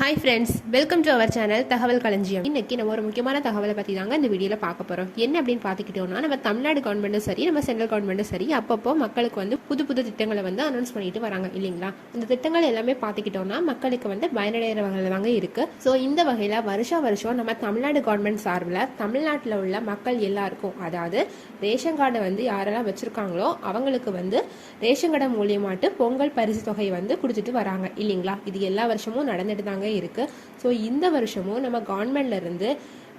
Hi friends, welcome to our channel தகவல் களஞ்சியம். இன்னைக்கு நம்ம ஒரு முக்கியமான தகவலை பற்றி தாங்க இந்த வீடியோவில் பார்க்க போகிறோம். என்ன அப்படின்னு பார்த்துக்கிட்டோம்னா, நம்ம தமிழ்நாடு கவர்மெண்ட்டும் சரி, நம்ம சென்ட்ரல் கவர்மெண்ட்டும் சரி, அப்பப்போ மக்களுக்கு வந்து புது புது திட்டங்களை வந்து அனௌன்ஸ் பண்ணிட்டு வராங்க இல்லைங்களா. இந்த திட்டங்கள் எல்லாமே பார்த்துக்கிட்டோம்னா மக்களுக்கு வந்து பயனடைகிற வகையில் தாங்க இருக்குது. ஸோ இந்த வகையில் வருஷம் நம்ம தமிழ்நாடு கவர்மெண்ட் சார்பில் தமிழ்நாட்டில் உள்ள மக்கள் எல்லாருக்கும், அதாவது ரேஷன் கார்டை வந்து யாரெல்லாம் வச்சுருக்காங்களோ அவங்களுக்கு வந்து ரேஷன் கடை மூலியமாட்டு பொங்கல் பரிசு தொகை வந்து கொடுத்துட்டு வராங்க இல்லைங்களா. இது எல்லா வருஷமும் நடந்துட்டு தாங்க இருக்கு. ஸோ இந்த வருஷமும் நம்ம கவர்மெண்ட்ல இருந்து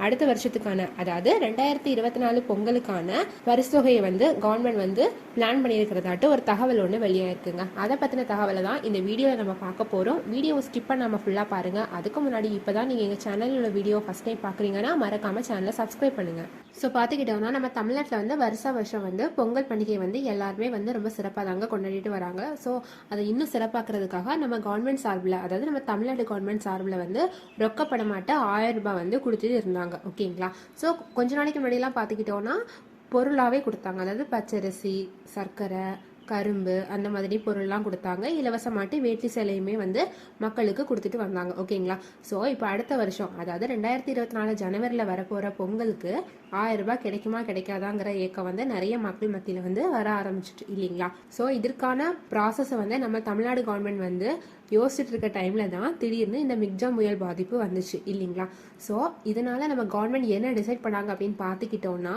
அடுத்த வருஷத்துக்கான, அதாவது 2024 பொங்கலுக்கான பரிசு தொகையை வந்து கவர்மெண்ட் வந்து பிளான் பண்ணியிருக்கிறதாட்டு ஒரு தகவல் ஒன்று வெளியாயிருக்குங்க. அதை பற்றின தகவலை தான் இந்த வீடியோவில் நம்ம பார்க்க போகிறோம். வீடியோவை ஸ்கிப் பண்ணாமல் ஃபுல்லாக பாருங்கள். அதுக்கு முன்னாடி இப்போ தான் நீங்கள் எங்கள் சேனலில் உள்ள வீடியோ ஃபஸ்ட் டைம் பார்க்குறீங்கன்னா மறக்காமல் சேனலை சப்ஸ்கிரைப் பண்ணுங்கள். ஸோ பார்த்துக்கிட்டோம்னா நம்ம தமிழ்நாட்டில் வந்து வருஷம் வந்து பொங்கல் பண்டிகை வந்து எல்லாருமே வந்து ரொம்ப சிறப்பாக தாங்க கொண்டாடிட்டு வராங்க. ஸோ அதை இன்னும் சிறப்பாக்குறதுக்காக நம்ம கவர்மெண்ட் சார்பில், அதாவது நம்ம தமிழ்நாடு கவர்மெண்ட் சார்பில் வந்து ரொக்கப்படமாட்ட 1000 ரூபாய் வந்து கொடுத்துட்டு இருந்தாங்க. ஓகேங்களா. ஸோ கொஞ்ச நாளைக்கு முன்னாடியெல்லாம் பார்த்துக்கிட்டோன்னா பொருளாகவே கொடுத்தாங்க. அதாவது பச்சரிசி, சர்க்கரை, கரும்பு அந்த மாதிரி பொருள்லாம் கொடுத்தாங்க. இலவசமாட்டு வேட்டி சேலையுமே வந்து மக்களுக்கு கொடுத்துட்டு வந்தாங்க. ஓகேங்களா. ஸோ இப்போ அடுத்த வருஷம், அதாவது 2024 ஜனவரியில் வரப்போகிற பொங்கலுக்கு 1000 ரூபாய் கிடைக்குமா கிடைக்காதாங்கிற ஏக்கம் வந்து நிறைய மக்கள் மத்தியில் வந்து வர ஆரம்பிச்சிட்டு இல்லைங்களா. ஸோ இதற்கான ப்ராசஸை வந்து நம்ம தமிழ்நாடு கவர்மெண்ட் வந்து யோசிச்சுட்டு இருக்க டைம்ல தான் திடீர்னு இந்த மிக்ஜாம் புயல் பாதிப்பு வந்துச்சு இல்லைங்களா. ஸோ இதனால நம்ம கவர்மெண்ட் என்ன டிசைட் பண்ணாங்க அப்படின்னு பார்த்துக்கிட்டோம்னா,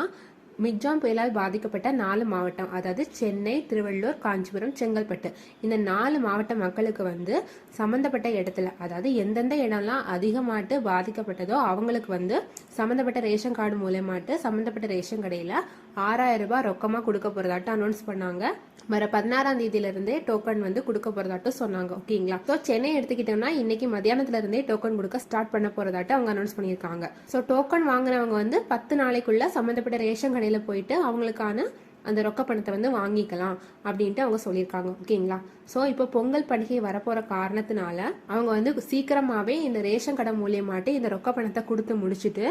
மிக்ஜாம் புயலால் பாதிக்கப்பட்ட 4 மாவட்டம், அதாவது சென்னை, திருவள்ளூர், காஞ்சிபுரம், செங்கல்பட்டு, இந்த 4 மாவட்ட மக்களுக்கு வந்து சம்மந்தப்பட்ட இடத்துல, அதாவது எந்தெந்த இடம்லாம் அதிகமாட்டு பாதிக்கப்பட்டதோ அவங்களுக்கு வந்து சம்மந்தப்பட்ட ரேஷன் கார்டு மூலமாட்டு சம்மந்தப்பட்ட ரேஷன் கடையில் 6000 ரூபாய் ரொக்கமாக கொடுக்க போகிறதாட்டும் அனௌன்ஸ் பண்ணாங்க. வர 16ஆம் தேதியிலிருந்தே டோக்கன் வந்து கொடுக்க போகிறதாட்டும் சொன்னாங்க. ஓகேங்களா. ஸோ சென்னை எடுத்துக்கிட்டோம்னா இன்னைக்கு மத்தியானத்துல இருந்தே டோக்கன் கொடுக்க ஸ்டார்ட் பண்ண போகிறதாட்டும் அவங்க அனௌன்ஸ் பண்ணியிருக்காங்க. ஸோ டோக்கன் வாங்கினவங்க வந்து 10 நாளைக்குள்ள சம்மந்தப்பட்ட ரேஷன் கடையில் போயிட்டு அவங்களுக்கான அந்த ரொக்க பணத்தை வந்து வாங்கிக்கலாம் அப்படின்ட்டு அவங்க சொல்லியிருக்காங்க. ஓகேங்களா. ஸோ இப்போ பொங்கல் பண்டிகை வரப்போகிற காரணத்தினால அவங்க வந்து சீக்கிரமாகவே இந்த ரேஷன் கடை மூலியமாட்டு இந்த ரொக்க பணத்தை கொடுத்து முடிச்சுட்டு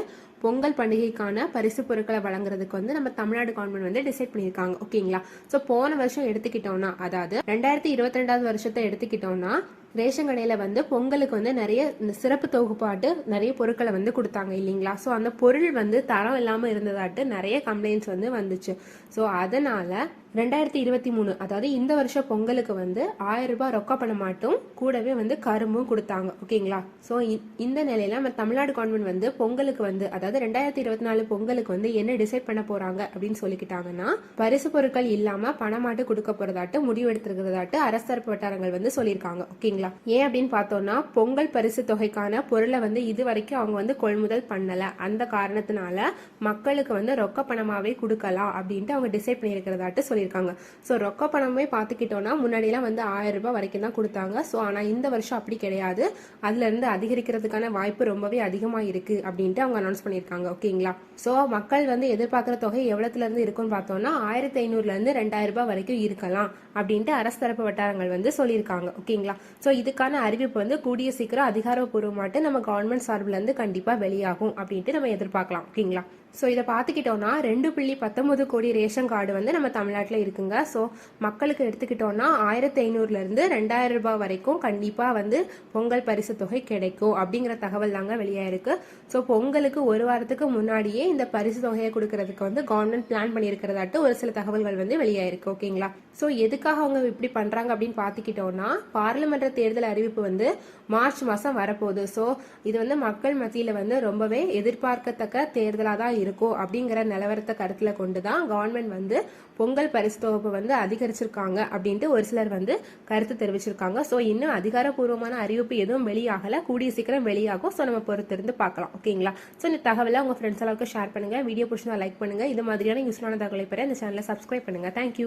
பொங்கல் பண்டிகைக்கான பரிசு பொருட்களை வழங்குறதுக்கு வந்து நம்ம தமிழ்நாடு கவர்மெண்ட் வந்து டிசைட் பண்ணியிருக்காங்க. ஓகேங்களா. ஸோ போன வருஷம் எடுத்துக்கிட்டோம்னா, அதாவது 2022 வருஷத்தை எடுத்துக்கிட்டோம்னா ரேஷன் கடையில் வந்து பொங்கலுக்கு வந்து நிறைய இந்த சிறப்பு தொகுப்பாட்டு நிறைய பொருட்களை வந்து கொடுத்தாங்க இல்லைங்களா. ஸோ அந்த பொருள் வந்து தரம் இல்லாமல் இருந்ததாட்டு நிறைய கம்ப்ளைண்ட்ஸ் வந்து வந்துச்சு. ஸோ அதனால 2023, அதாவது இந்த வருஷம் பொங்கலுக்கு வந்து 1000 ரூபாய் ரொக்க பணம் மாட்டும் கூடவே வந்து கரும்பும் கொடுத்தாங்க. ஓகேங்களா. ஸோ இந்த நிலையில நம்ம தமிழ்நாடு கவர்மெண்ட் வந்து பொங்கலுக்கு வந்து, அதாவது 2024 பொங்கலுக்கு வந்து என்ன டிசைட் பண்ண போறாங்க அப்படின்னு சொல்லிக்கிட்டாங்கன்னா, பரிசு பொருட்கள் இல்லாம பணமாட்டு கொடுக்க போறதாட்டு முடிவு எடுத்திருக்கிறதாட்டு அரசு தரப்பு வட்டாரங்கள் வந்து சொல்லியிருக்காங்க. ஓகேங்களா. ஏன் அப்படின்னு பார்த்தோம்னா, பொங்கல் பரிசு தொகைக்கான பொருளை வந்து இது வரைக்கும் அவங்க வந்து கொள்முதல் பண்ணல. அந்த காரணத்தினால மக்களுக்கு வந்து ரொக்க பணமாவே கொடுக்கலாம் அப்படின்ட்டு அவங்க டிசைட் பண்ணியிருக்கிறதாட்டு சொல்லியிருக்காங்க. ஸோ ரொக்க பணமே பார்த்துக்கிட்டோம்னா முன்னாடியெல்லாம் வந்து 1000 ரூபாய் வரைக்கும் தான் கொடுத்தாங்க. ஸோ ஆனால் இந்த வருஷம் அப்படி கிடையாது. அதுல இருந்து அதிகரிக்கிறதுக்கான வாய்ப்பு ரொம்பவே அதிகமாக இருக்கு அப்படின்ட்டு அவங்க அனௌன்ஸ் பண்ணியிருக்காங்க. ஓகேங்களா. ஸோ மக்கள் வந்து எதிர்பார்க்குற தொகை எவ்வளத்துல இருந்து இருக்குன்னு பார்த்தோம்னா 1500 2000 ரூபாய் வரைக்கும் இருக்கலாம் அப்படின்ட்டு அரசு தரப்பு வட்டாரங்கள் வந்து சொல்லியிருக்காங்க. ஓகேங்களா. ஸோ இதுக்கான அறிவிப்பு வந்து கூடிய சீக்கிரம் அதிகாரப்பூர்வமாட்டு நம்ம கவர்மெண்ட் சார்பில் இருந்து கண்டிப்பாக வெளியாகும் அப்படின்ட்டு நம்ம எதிர்பார்க்கலாம். ஓகேங்களா. ஸோ இதை பார்த்துக்கிட்டோம்னா 2.19 கோடி ரேஷன் கார்டு வந்து நம்ம தமிழ்நாட்டில் இருக்குங்க. ஸோ மக்களுக்கு எடுத்துக்கிட்டோம்னா 1500 2000 ரூபாய் வரைக்கும் கண்டிப்பாக வந்து பொங்கல் பரிசு தொகை கிடைக்கும் அப்படிங்கிற தகவல் தாங்க வெளியாயிருக்கு. ஸோ பொங்கலுக்கு ஒரு வாரத்துக்கு முன்னாடியே இந்த பரிசு தொகையை கொடுக்கறதுக்கு வந்து கவர்மெண்ட் பிளான் பண்ணியிருக்கிறதாட்டு ஒரு சில தகவல்கள் வந்து வெளியாயிருக்கு. ஓகேங்களா. ஸோ எதுக்காக அவங்க இப்படி பண்றாங்க அப்படின்னு பார்த்துக்கிட்டோம்னா, பாராளுமன்ற தேர்தல் அறிவிப்பு வந்து மார்ச் மாதம் வரப்போகுது. ஸோ இது வந்து மக்கள் மத்தியில் வந்து ரொம்பவே எதிர்பார்க்கத்தக்க தேர்தலாக தான் இருக்கும் அப்படிங்கிற நிலவரத்தை கருத்துல கொண்டுதான் கவர்மெண்ட் வந்து பொங்கல் பரிசு தொகுப்பு வந்து அதிகரிச்சிருக்காங்க அப்படின்ட்டு ஒரு சிலர் வந்து கருத்து தெரிவிச்சிருக்காங்க. ஸோ இன்னும் அதிகாரப்பூர்வமான அறிவிப்பு எதுவும் வெளியாகல, கூடிய சீக்கிரம் வெளியாகும். ஸோ நம்ம பொறுத்திருந்து பார்க்கலாம். ஓகேங்களா. ஸோ இந்த தகவலை உங்க ஃப்ரெண்ட்ஸ் அளவுக்கு ஷேர் பண்ணுங்க. வீடியோ பிடிச்சா லைக் பண்ணுங்க. இது மாதிரியான யூஸ்ஃபுல்லான தகவலை பெற இந்த சேனலை சப்ஸ்கிரைப் பண்ணுங்க. தேங்க்யூ.